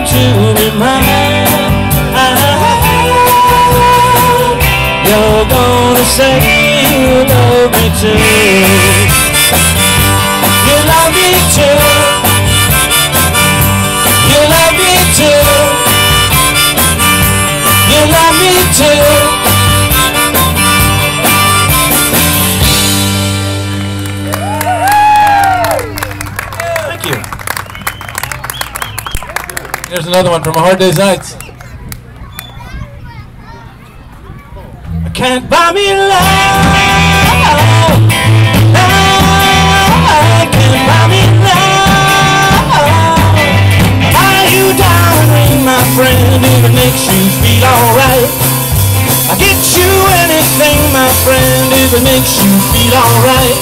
to be mine. You're gonna say you love me too. You love me too. You love me too. You love me too. Thank you. Here's another one from A Hard Day's Nights. I can't buy me love. I can't buy me love. Are you down, my friend, if it makes you feel alright? I'll get you anything, my friend, if it makes you feel alright.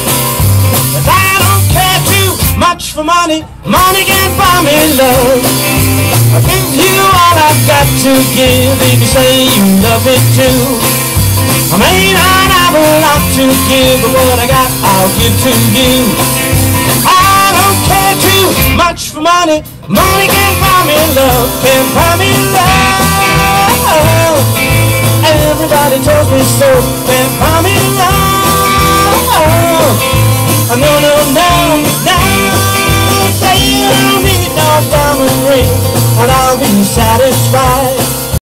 But I don't care too much for money. Money can't buy me love. I'll give you all I've got to give if you say you love me too. I may not have a lot to give, but what I got I'll give to you. I don't care too much for money. Money can't buy me love. Can't buy me love. Everybody tells me so. Can't buy me love.